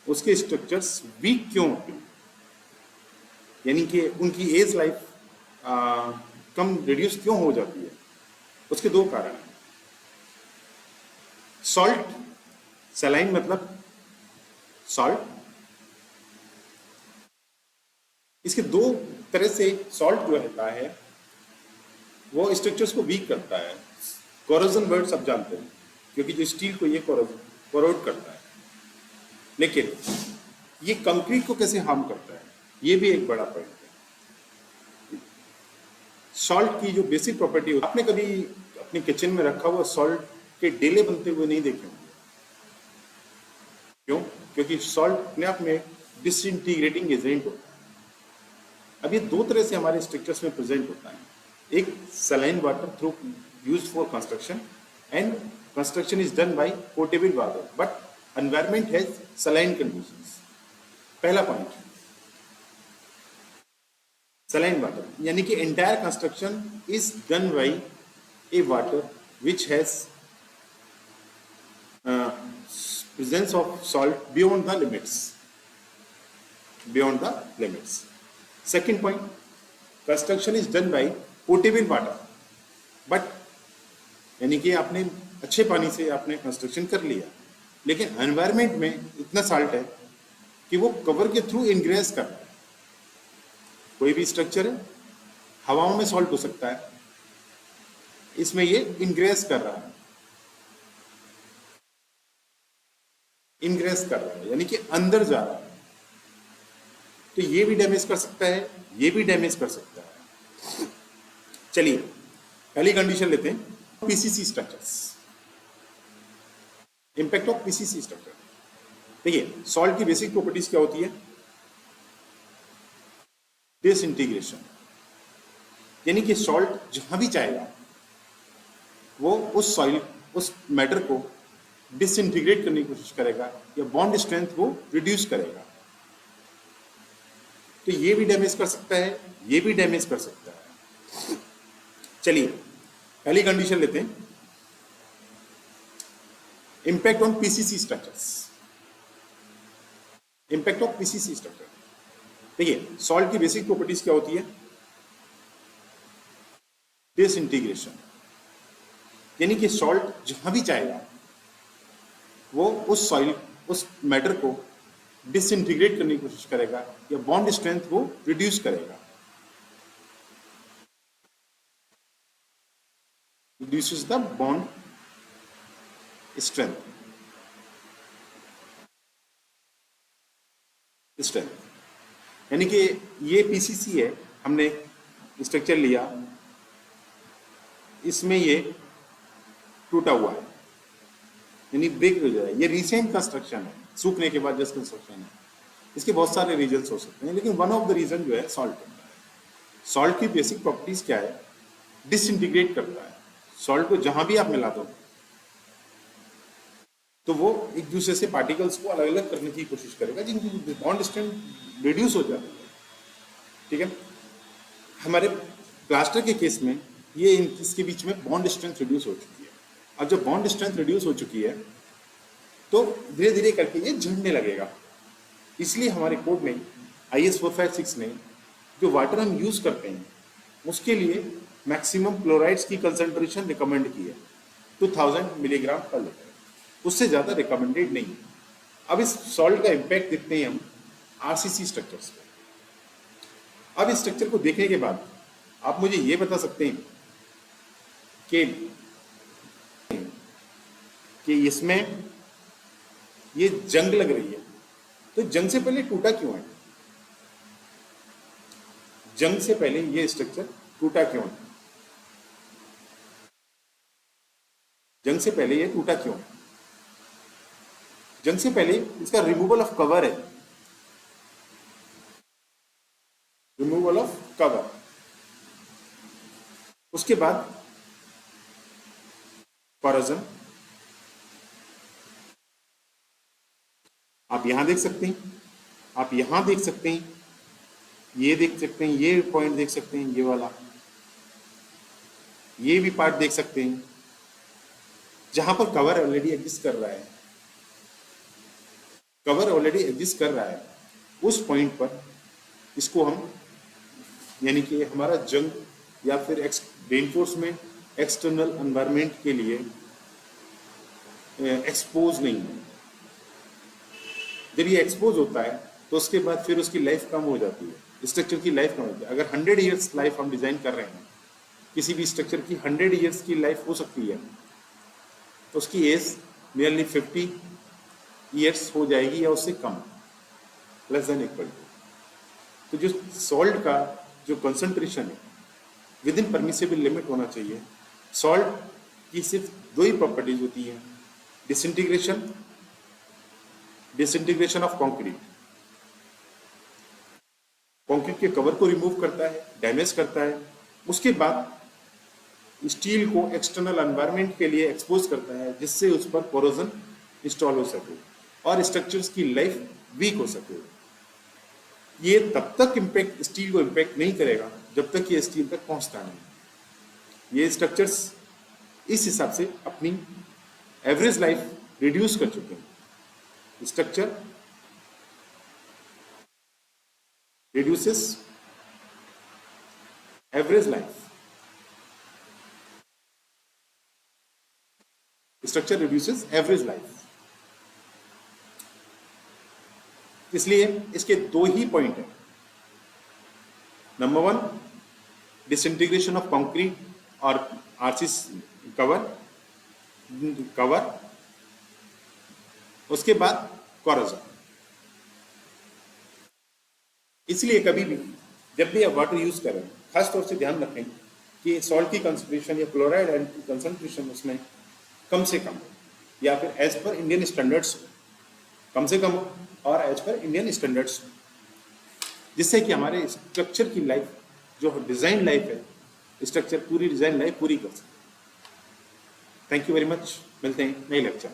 उसके structures week क्यों होते हैं, यानी कि उनकी एज लाइफ कम रिड्यूस क्यों हो जाती है? उसके दो कारण हैं। सॉल्ट, सलाइन मतलब सॉल्ट, इसके दो तरह से सॉल्ट जो रहता है वो स्ट्रक्चर्स को वीक करता है। कोरोजन वर्ड सब जानते हैं, क्योंकि जो स्टील को ये कोरोड करता है। लेकिन ये कंक्रीट को कैसे हार्म करता है, ये भी एक बड़ा पॉइंट है। सॉल्ट की जो बेसिक प्रॉपर्टी होती है, आपने कभी अपने किचन में रखा हुआ सॉल्ट के डेले बनते हुए नहीं देखे होंगे। क्यों? क्योंकि सॉल्ट अपने आप में डिसइंटीग्रेटिंग एजेंट होता है। अब ये दो तरह से हमारे स्ट्रक्चर्स में प्रेजेंट होता है। एक saline water through used for construction, and construction is done by portable water, but environment has saline conditions. पहला पॉइंट, सलाइन वाटर यानी कि entire construction is done by A water which has presence of salt beyond the limits. Beyond the limits. Second point, construction is done by potable water. But यानी कि आपने अच्छे पानी से आपने कंस्ट्रक्शन कर लिया, लेकिन एनवायरमेंट में इतना साल्ट है कि वो कवर के थ्रू इंग्रेस कर रहा है। कोई भी स्ट्रक्चर है, हवाओं में सॉल्ट हो सकता है, इसमें ये इंग्रेस कर रहा है, इंग्रेस कर रहा है यानी कि अंदर जा रहा है। तो ये भी डैमेज कर सकता है, ये भी डैमेज कर सकता है। चलिए पहली कंडीशन लेते हैं, PCC structures, impact of PCC structure. देखिए सॉल्ट की बेसिक प्रॉपर्टीज क्या होती है? डिसइंटीग्रेशन, यानी कि सॉल्ट जहां भी जाएगा वो उस सॉइल, उस मैटर को डिसइंटीग्रेट करने की कोशिश करेगा या बॉन्ड स्ट्रेंथ को रिड्यूस करेगा। तो ये भी डैमेज कर सकता है, ये भी डैमेज कर सकता है। चलिए पहली कंडीशन लेते हैं, impact on PCC structures. Impact of PCC structure, देखिए सॉल्ट की बेसिक प्रॉपर्टीज क्या होती है? डिसइंटीग्रेशन, यानी कि सॉल्ट जहां भी जाएगा वो उस सॉइल, उस मैटर को डिसइंटीग्रेट करने की कोशिश करेगा या बॉन्ड स्ट्रेंथ को रिड्यूस करेगा। रिड्यूसेस द बॉन्ड स्ट्रेंथ, यानी कि ये पीसीसी है, हमने स्ट्रक्चर लिया, इसमें ये टूटा हुआ है यानी ब्रेक हो जाए। ये रिसेंट कंस्ट्रक्शन है, सूखने के बाद जस्ट कंस्ट्रक्शन है। इसके बहुत सारे रीजंस हो सकते हैं, लेकिन वन ऑफ द रीजन जो है सॉल्ट करता है। सॉल्ट की बेसिक प्रॉपर्टीज क्या है? डिसइंटीग्रेट करता है। सॉल्ट को जहां भी आप मिला दो तो वो एक दूसरे से पार्टिकल्स को अलग अलग करने की कोशिश करेगा, जिनकी बॉन्ड स्ट्रेंथ रिड्यूस हो जाती है। ठीक है, हमारे प्लास्टर के केस में ये इसके बीच में बॉन्ड स्ट्रेंथ रिड्यूस हो चुकी है। अब जब बॉन्ड स्ट्रेंथ रिड्यूस हो चुकी है तो धीरे धीरे करके ये झड़ने लगेगा। इसलिए हमारे कोड में IS 456 ने जो वाटर हम यूज करते हैं उसके लिए मैक्सिमम क्लोराइड्स की कंसंट्रेशन रिकमेंड की है 2000 मिलीग्राम पर लीटर, उससे ज़्यादा रिकमेंडेड नहीं है। अब इस सॉल्ट का इम्पैक्ट देखते हैं हम RCC स्ट्रक्चर्स पे। अब इस स्ट्रक्चर को देखने के बाद आप मुझे ये बता सकते हैं कि इसमें ये जंग लग रही है, तो जंग से पहले टूटा क्यों है? जंग से पहले ये स्ट्रक्चर टूटा क्यों है? जंग से पहले ये टूटा क्यों है? जंग से पहले इसका रिमूवल ऑफ कवर है, रिमूवल ऑफ कवर। उसके बाद कोरोजन, आप यहां देख सकते हैं, आप यहां देख सकते हैं, ये देख सकते हैं, ये पॉइंट देख सकते हैं, ये वाला, ये भी पार्ट देख सकते हैं जहां पर कवर ऑलरेडी एग्जिस्ट कर रहा है। कवर ऑलरेडी एग्जिस्ट कर रहा है, उस पॉइंट पर इसको हम, यानी कि हमारा जंग या फिर रेनफोर्समेंट एक्सटर्नल एनवायरनमेंट के लिए एक्सपोज नहीं है। जब ये एक्सपोज होता है तो उसके बाद फिर उसकी लाइफ कम हो जाती है, स्ट्रक्चर की लाइफ कम होती है। अगर 100 ईयर्स लाइफ हम डिजाइन कर रहे हैं, किसी भी स्ट्रक्चर की 100 ईयर्स की लाइफ हो सकती है, तो उसकी एज नियरली 50 ईयर्स हो जाएगी या उससे कम, लेस देन इक्वल। तो जो सॉल्ट का जो कंसंट्रेशन है विद इन परमिसेबल लिमिट होना चाहिए। सॉल्ट की सिर्फ दो ही प्रॉपर्टीज होती हैं, डिसइंटीग्रेशन ऑफ कंक्रीट, कंक्रीट के कवर को रिमूव करता है, डैमेज करता है, उसके बाद स्टील को एक्सटर्नल एनवायरनमेंट के लिए एक्सपोज करता है, जिससे उस पर कोरोजन इंस्टॉल हो सके और स्ट्रक्चर्स की लाइफ वीक हो सके। ये तब तक इम्पैक्ट स्टील को इम्पैक्ट नहीं करेगा जब तक ये स्टील तक पहुंचता नहीं। ये स्ट्रक्चर्स इस हिसाब से अपनी एवरेज लाइफ रिड्यूस कर चुके हैं। Structure reduces average life, structure reduces average life. इसलिए इसके दो ही पॉइंट है। नंबर 1 डिसइंटीग्रेशन ऑफ कंक्रीट और आरसी कवर, उसके बाद कोरोजन। इसलिए कभी भी जब भी आप वाटर यूज करें, खास तौर से ध्यान रखें कि सॉल्ट की कंसंट्रेशन या क्लोराइड एंड की कंसंट्रेशन उसमें कम से कम हो, या फिर एज पर इंडियन स्टैंडर्ड्स कम से कम हो और एज पर इंडियन स्टैंडर्ड्स, जिससे कि हमारे स्ट्रक्चर की लाइफ, जो डिजाइन लाइफ है, स्ट्रक्चर पूरी डिजाइन लाइफ पूरी कर सके। Thank you very much. मिलते हैं नए लेक्चर।